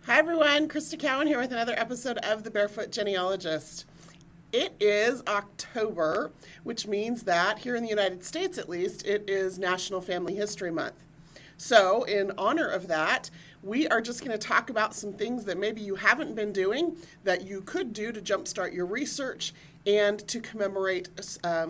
Hi everyone, Crista Cowan here with another episode of The Barefoot Genealogist. It is October, which means that here in the United States at least, it is National Family History Month. So in honor of that, we are just going to talk about some things that maybe you haven't been doing that you could do to jumpstart your research and to commemorate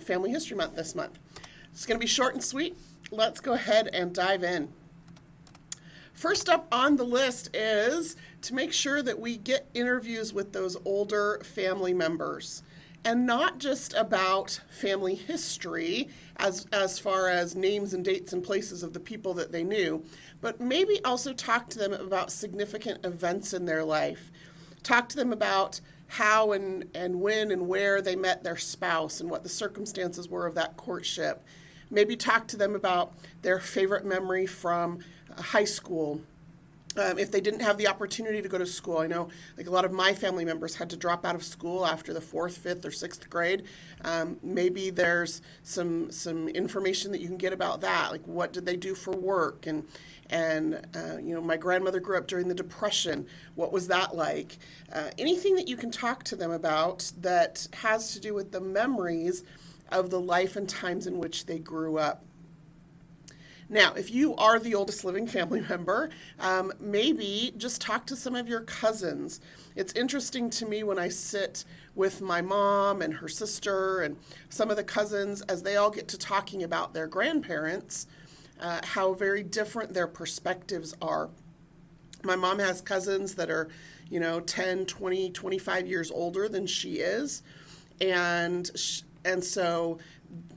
Family History Month this month. It's going to be short and sweet. Let's go ahead and dive in. First up on the list is to make sure that we get interviews with those older family members, and not just about family history as far as names and dates and places of the people that they knew, but maybe also talk to them about significant events in their life. Talk to them about how and when and where they met their spouse and what the circumstances were of that courtship. Maybe talk to them about their favorite memory from high school. If they didn't have the opportunity to go to school, I know like a lot of my family members had to drop out of school after the 4th, 5th, or 6th grade. Maybe there's some information that you can get about that, like what did they do for work, and my grandmother grew up during the Depression. What was that like? Anything that you can talk to them about that has to do with the memories of the life and times in which they grew up. Now, if you are the oldest living family member, maybe just talk to some of your cousins. It's interesting to me when I sit with my mom and her sister and some of the cousins as they all get to talking about their grandparents, how very different their perspectives are. My mom has cousins that are, 10, 20, 25 years older than she is, and so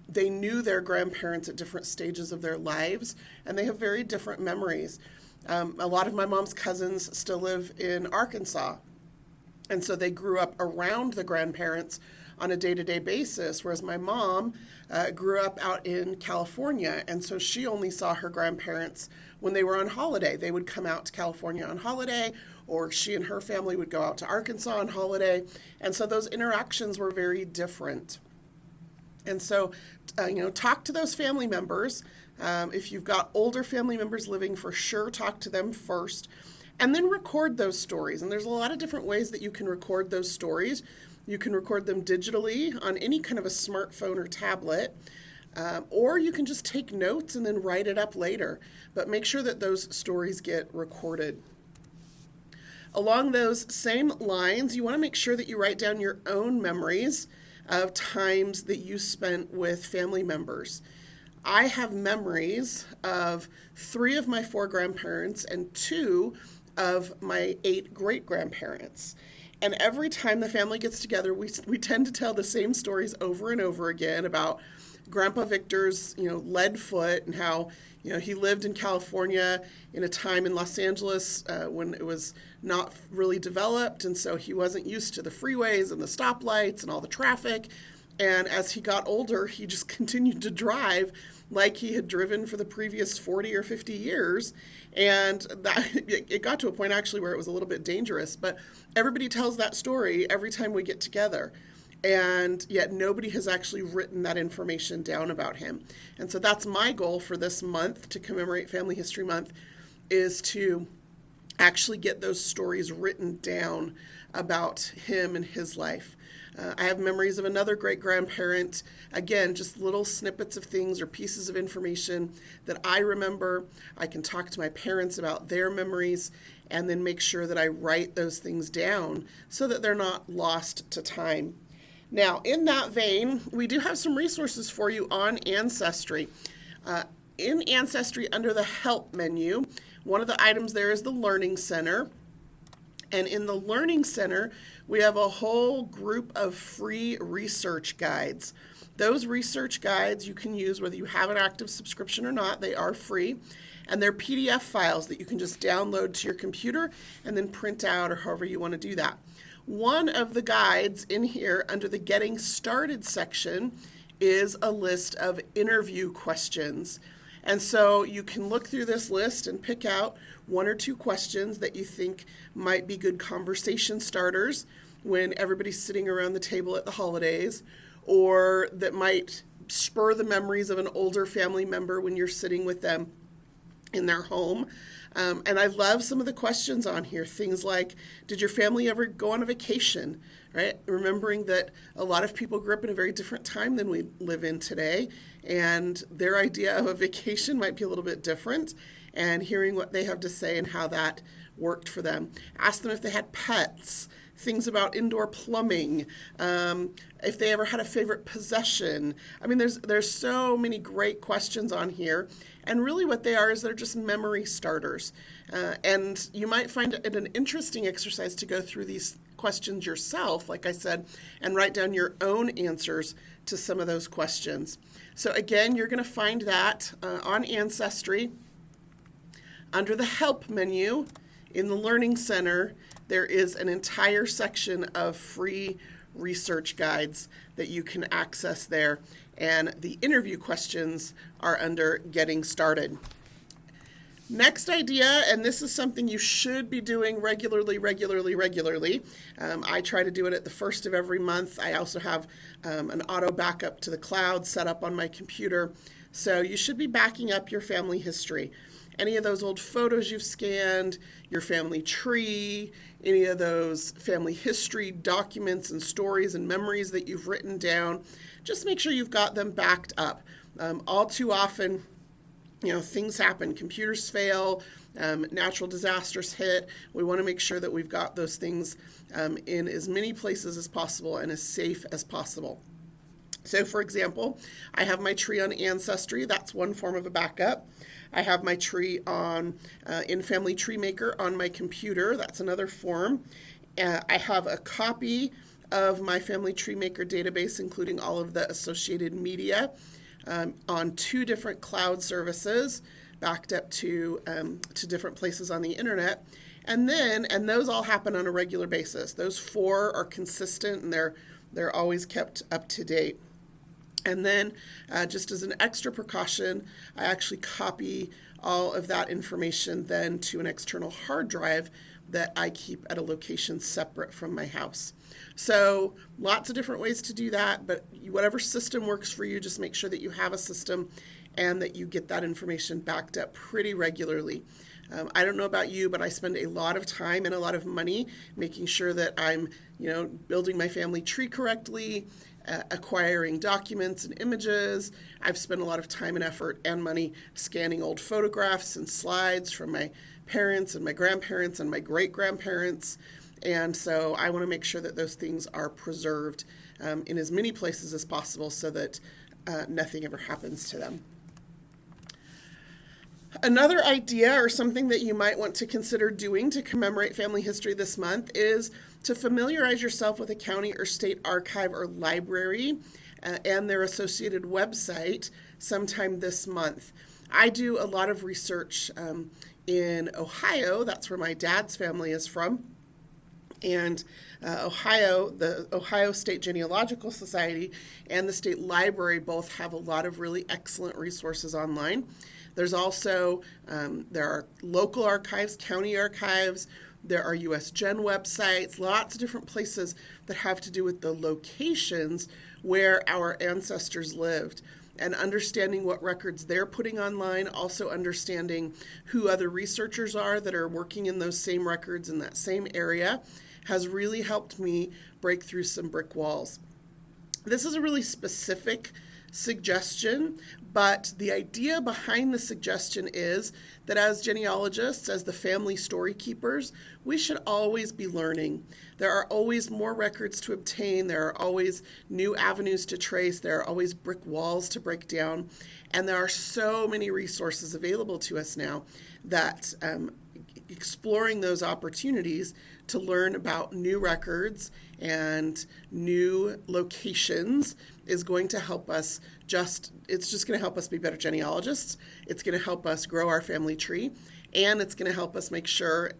they knew their grandparents at different stages of their lives, and they have very different memories. A lot of my mom's cousins still live in Arkansas, and so they grew up around the grandparents on a day-to-day basis, whereas my mom grew up out in California, and so she only saw her grandparents when they were on holiday. They would come out to California on holiday, or she and her family would go out to Arkansas on holiday, and so those interactions were very different. And so, talk to those family members. If you've got older family members living, for sure, talk to them first. And then record those stories. And there's a lot of different ways that you can record those stories. You can record them digitally on any kind of a smartphone or tablet. Or you can just take notes and then write it up later. But make sure that those stories get recorded. Along those same lines, you want to make sure that you write down your own memories of times that you spent with family members. I have memories of 3 of my 4 grandparents and 2 of my 8 great-grandparents. And every time the family gets together, we tend to tell the same stories over and over again about Grandpa Victor's, lead foot, and how, he lived in California in a time in Los Angeles when it was not really developed, and so he wasn't used to the freeways and the stoplights and all the traffic. And as he got older, he just continued to drive like he had driven for the previous 40 or 50 years. And it got to a point actually where it was a little bit dangerous. But everybody tells that story every time we get together. And yet nobody has actually written that information down about him. And so that's my goal for this month to commemorate Family History Month, is to actually get those stories written down about him and his life. I have memories of another great-grandparent, again, just little snippets of things or pieces of information that I remember. I can talk to my parents about their memories and then make sure that I write those things down so that they're not lost to time. Now, in that vein, we do have some resources for you on Ancestry. In Ancestry, under the Help menu, one of the items there is the Learning Center. And in the Learning Center, we have a whole group of free research guides. Those research guides you can use whether you have an active subscription or not. They are free. And they're PDF files that you can just download to your computer and then print out, or however you want to do that. One of the guides in here under the Getting Started section is a list of interview questions. And so you can look through this list and pick out 1 or 2 questions that you think might be good conversation starters when everybody's sitting around the table at the holidays, or that might spur the memories of an older family member when you're sitting with them. in their home. And I love some of the questions on here. Things like, did your family ever go on a vacation? Right? Remembering that a lot of people grew up in a very different time than we live in today, and their idea of a vacation might be a little bit different, and hearing what they have to say and how that worked for them. Ask them if they had pets, things about indoor plumbing, if they ever had a favorite possession. I mean, there's so many great questions on here, and really what they are is they're just memory starters. And you might find it an interesting exercise to go through these questions yourself, like I said, and write down your own answers to some of those questions. So again, you're going to find that on Ancestry. Under the Help menu in the Learning Center, there is an entire section of free research guides that you can access there, and the interview questions are under Getting Started. Next idea, and this is something you should be doing regularly. I try to do it at the first of every month. I also have an auto backup to the cloud set up on my computer. So you should be backing up your family history. Any of those old photos you've scanned, your family tree, any of those family history documents and stories and memories that you've written down, just make sure you've got them backed up. All too often, things happen. Computers fail, natural disasters hit. We want to make sure that we've got those things in as many places as possible and as safe as possible. So, for example, I have my tree on Ancestry. That's one form of a backup. I have my tree in Family Tree Maker on my computer. That's another form. I have a copy of my Family Tree Maker database, including all of the associated media, on 2 different cloud services, backed up to different places on the internet. And those all happen on a regular basis. Those 4 are consistent, and they're always kept up to date. And then, just as an extra precaution, I actually copy all of that information then to an external hard drive that I keep at a location separate from my house. So lots of different ways to do that, but whatever system works for you, just make sure that you have a system and that you get that information backed up pretty regularly. I don't know about you, but I spend a lot of time and a lot of money making sure that I'm, building my family tree correctly, acquiring documents and images. I've spent a lot of time and effort and money scanning old photographs and slides from my parents and my grandparents and my great-grandparents. And so I want to make sure that those things are preserved in as many places as possible so that nothing ever happens to them. Another idea or something that you might want to consider doing to commemorate family history this month is to familiarize yourself with a county or state archive or library and their associated website sometime this month. I do a lot of research in Ohio. That's where my dad's family is from. And the Ohio State Genealogical Society and the State Library both have a lot of really excellent resources online. There's also, there are local archives, county archives, there are U.S. Gen websites, lots of different places that have to do with the locations where our ancestors lived. And understanding what records they're putting online, also understanding who other researchers are that are working in those same records in that same area, has really helped me break through some brick walls. This is a really specific suggestion, but the idea behind the suggestion is that as genealogists, as the family story keepers, we should always be learning. There are always more records to obtain. There are always new avenues to trace. There are always brick walls to break down. And there are so many resources available to us now that exploring those opportunities to learn about new records and new locations is going to help us it's just going to help us be better genealogists. It's going to help us grow our family tree, and it's going to help us make sure,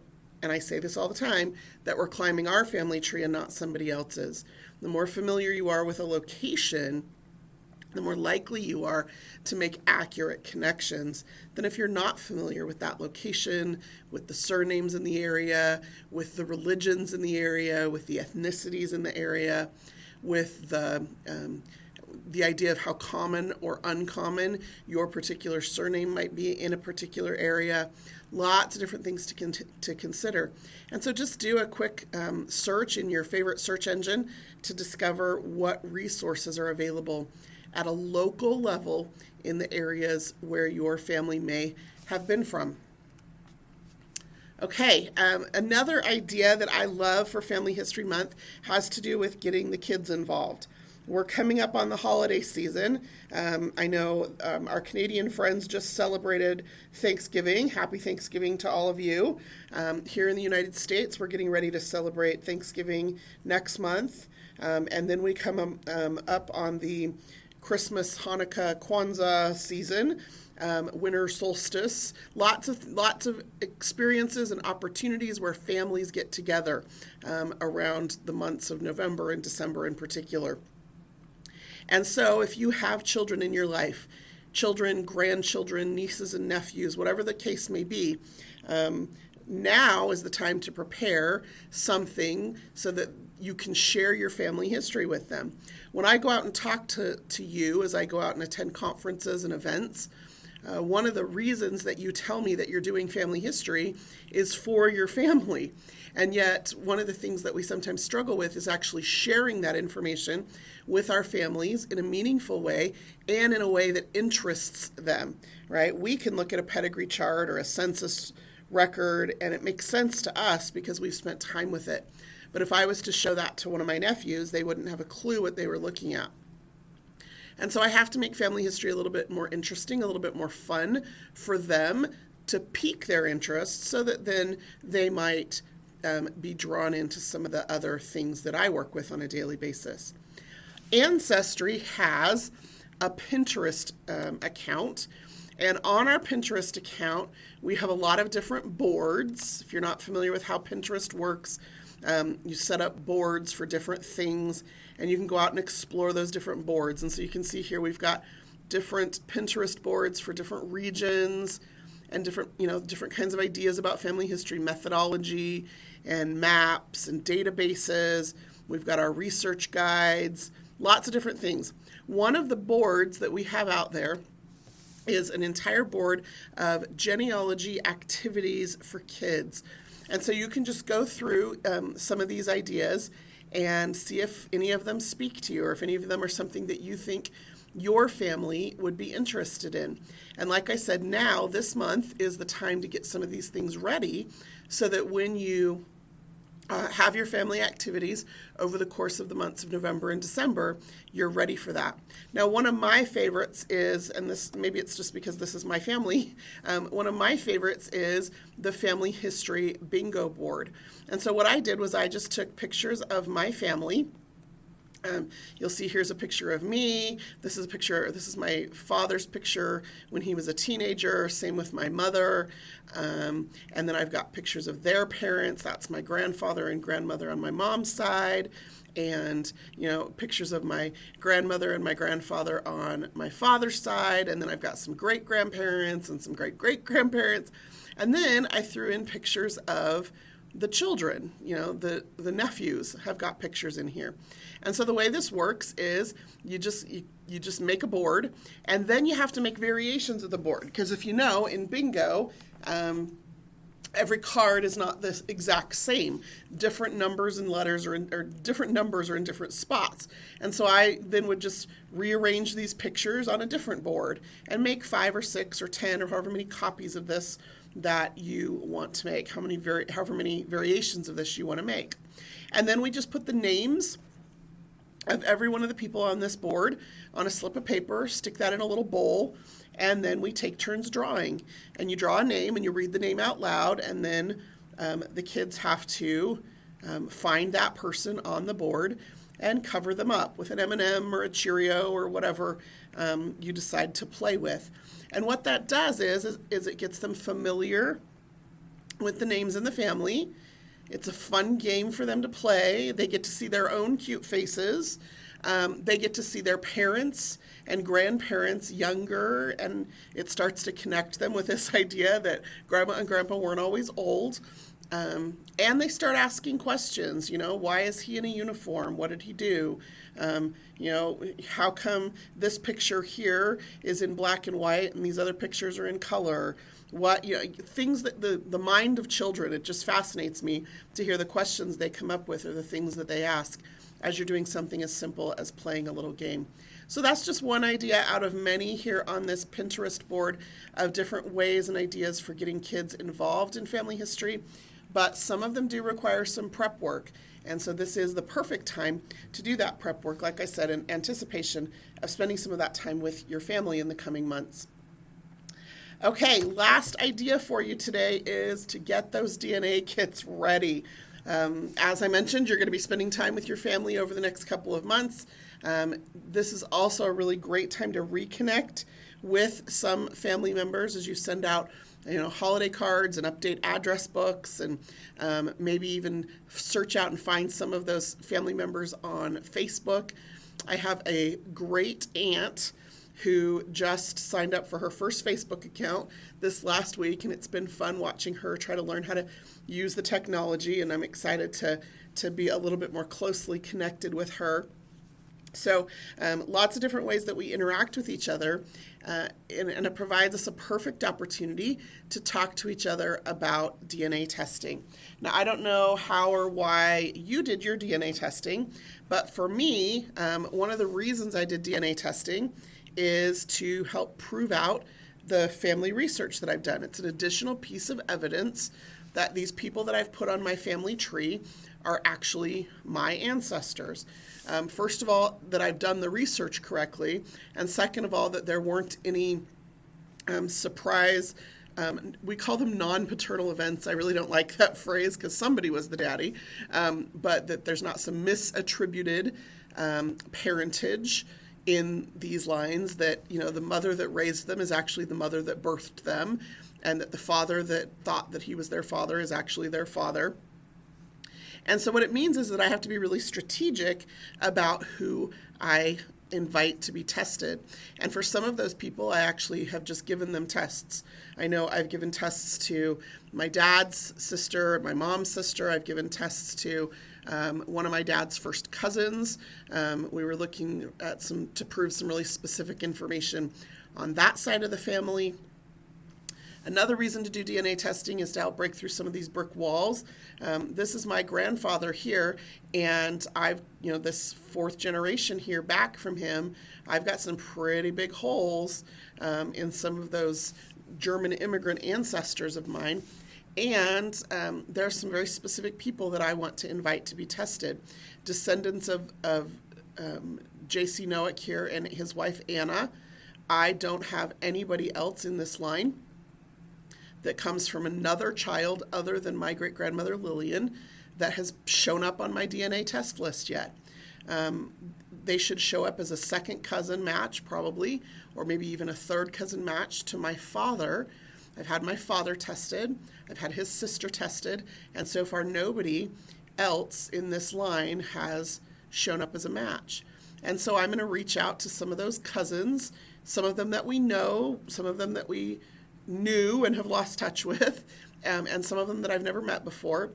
and I say this all the time, that we're climbing our family tree and not somebody else's. The more familiar you are with a location, the more likely you are to make accurate connections than if you're not familiar with that location, with the surnames in the area, with the religions in the area, with the ethnicities in the area, with the the idea of how common or uncommon your particular surname might be in a particular area. Lots of different things to consider. And so just do a quick search in your favorite search engine to discover what resources are available at a local level in the areas where your family may have been from. Okay, another idea that I love for Family History Month has to do with getting the kids involved. We're coming up on the holiday season. I know our Canadian friends just celebrated Thanksgiving. Happy Thanksgiving to all of you. Here in the United States, we're getting ready to celebrate Thanksgiving next month. And then we come up on the Christmas, Hanukkah, Kwanzaa season, winter solstice. Lots of experiences and opportunities where families get together around the months of November and December in particular. And so if you have children in your life, children, grandchildren, nieces and nephews, whatever the case may be, now is the time to prepare something so that you can share your family history with them. When I go out and talk to you, as I go out and attend conferences and events, one of the reasons that you tell me that you're doing family history is for your family. And yet, one of the things that we sometimes struggle with is actually sharing that information with our families in a meaningful way and in a way that interests them, right? We can look at a pedigree chart or a census record, and it makes sense to us because we've spent time with it. But if I was to show that to one of my nephews, they wouldn't have a clue what they were looking at. And so I have to make family history a little bit more interesting, a little bit more fun for them to pique their interest so that then they might be drawn into some of the other things that I work with on a daily basis. Ancestry has a Pinterest account. And on our Pinterest account, we have a lot of different boards. If you're not familiar with how Pinterest works, you set up boards for different things, and you can go out and explore those different boards. And so you can see here we've got different Pinterest boards for different regions and different kinds of ideas about family history, methodology, and maps and databases. We've got our research guides, lots of different things. One of the boards that we have out there is an entire board of genealogy activities for kids. And so you can just go through some of these ideas and see if any of them speak to you or if any of them are something that you think your family would be interested in. And like I said, now this month is the time to get some of these things ready so that when you have your family activities over the course of the months of November and December, you're ready for that. Now, one of my favorites is, and this maybe it's just because this is my family, one of my favorites is the Family History Bingo Board. And so what I did was I just took pictures of my family. You'll see here's a picture of me. This is my father's picture when he was a teenager, same with my mother. And then I've got pictures of their parents. That's my grandfather and grandmother on my mom's side. And, pictures of my grandmother and my grandfather on my father's side. And then I've got some great-grandparents and some great-great-grandparents. And then I threw in pictures of the children, the nephews have got pictures in here. And so the way this works is you just make a board, and then you have to make variations of the board. Because if in bingo, every card is not the exact same. Different numbers and letters or different numbers are in different spots. And so I then would just rearrange these pictures on a different board and make 5 or 6 or 10 or however many copies of this that you want to make, however many variations of this you want to make. And then we just put the names of every one of the people on this board on a slip of paper, stick that in a little bowl, and then we take turns drawing. And you draw a name and you read the name out loud, and then the kids have to find that person on the board and cover them up with an M&M or a Cheerio or whatever you decide to play with. And what that does is it gets them familiar with the names in the family. It's a fun game for them to play. They get to see their own cute faces. They get to see their parents and grandparents younger, and it starts to connect them with this idea that Grandma and Grandpa weren't always old. And they start asking questions, why is he in a uniform? What did he do? How come this picture here is in black and white and these other pictures are in color? Things that the mind of children, it just fascinates me to hear the questions they come up with or the things that they ask as you're doing something as simple as playing a little game. So that's just one idea out of many here on this Pinterest board of different ways and ideas for getting kids involved in family history. But some of them do require some prep work. And so this is the perfect time to do that prep work, like I said, in anticipation of spending some of that time with your family in the coming months. Okay, last idea for you today is to get those DNA kits ready. As I mentioned, you're going to be spending time with your family over the next couple of months. This is also a really great time to reconnect with some family members as you send out holiday cards and update address books, and maybe even search out and find some of those family members on Facebook. I have a great aunt who just signed up for her first Facebook account this last week, and it's been fun watching her try to learn how to use the technology, and I'm excited to be a little bit more closely connected with her. So lots of different ways that we interact with each other, and it provides us a perfect opportunity to talk to each other about DNA testing. Now, I don't know how or why you did your DNA testing, but for me, one of the reasons I did DNA testing is to help prove out the family research that I've done. It's an additional piece of evidence that these people that I've put on my family tree are actually my ancestors. First of all, that I've done the research correctly, and second of all, that there weren't any surprise, we call them non-paternal events. I really don't like that phrase because somebody was the daddy, but that there's not some misattributed parentage in these lines, that the mother that raised them is actually the mother that birthed them, and that the father that thought that he was their father is actually their father. And so what it means is that I have to be really strategic about who I invite to be tested. And for some of those people, I actually have just given them tests. I know I've given tests to my dad's sister, my mom's sister. I've given tests to one of my dad's first cousins. We were looking at to prove some really specific information on that side of the family. Another reason to do DNA testing is to help break through some of these brick walls. This is my grandfather here, and I've, this fourth generation here back from him, I've got some pretty big holes in some of those German immigrant ancestors of mine. And there are some very specific people that I want to invite to be tested. Descendants of J.C. Noack here and his wife Anna. I don't have anybody else in this line that comes from another child other than my great-grandmother Lillian that has shown up on my DNA test list yet. They should show up as a second cousin match probably, or maybe even a third cousin match to my father. I've had my father tested, I've had his sister tested, and so far nobody else in this line has shown up as a match. And so I'm going to reach out to some of those cousins, some of them that we know, some of them that we knew and have lost touch with, and some of them that I've never met before,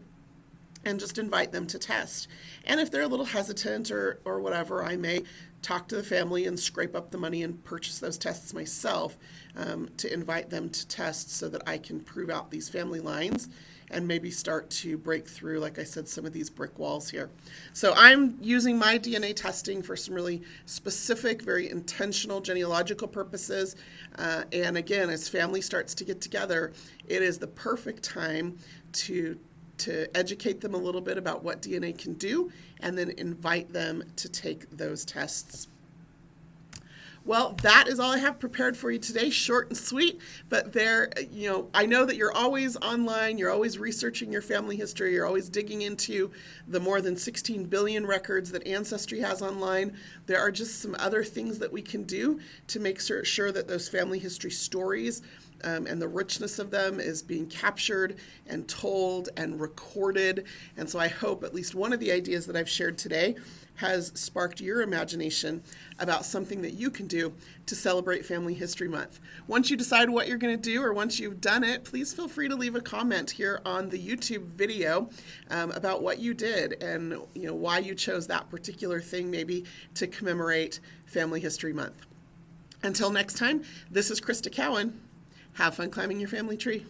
and just invite them to test. And if they're a little hesitant or whatever, I may talk to the family and scrape up the money and purchase those tests myself to invite them to test so that I can prove out these family lines and maybe start to break through, like I said, some of these brick walls here. So I'm using my DNA testing for some really specific, very intentional genealogical purposes. And again, as family starts to get together, it is the perfect time to educate them a little bit about what DNA can do and then invite them to take those tests. Well, that is all I have prepared for you today, short and sweet, but I know that you're always online, you're always researching your family history, you're always digging into the more than 16 billion records that Ancestry has online. There are just some other things that we can do to make sure that those family history stories and the richness of them is being captured and told and recorded. And so I hope at least one of the ideas that I've shared today has sparked your imagination about something that you can do to celebrate Family History Month. Once you decide what you're going to do, or once you've done it, please feel free to leave a comment here on the YouTube video about what you did and why you chose that particular thing maybe to commemorate Family History Month. Until next time, this is Crista Cowan. Have fun climbing your family tree.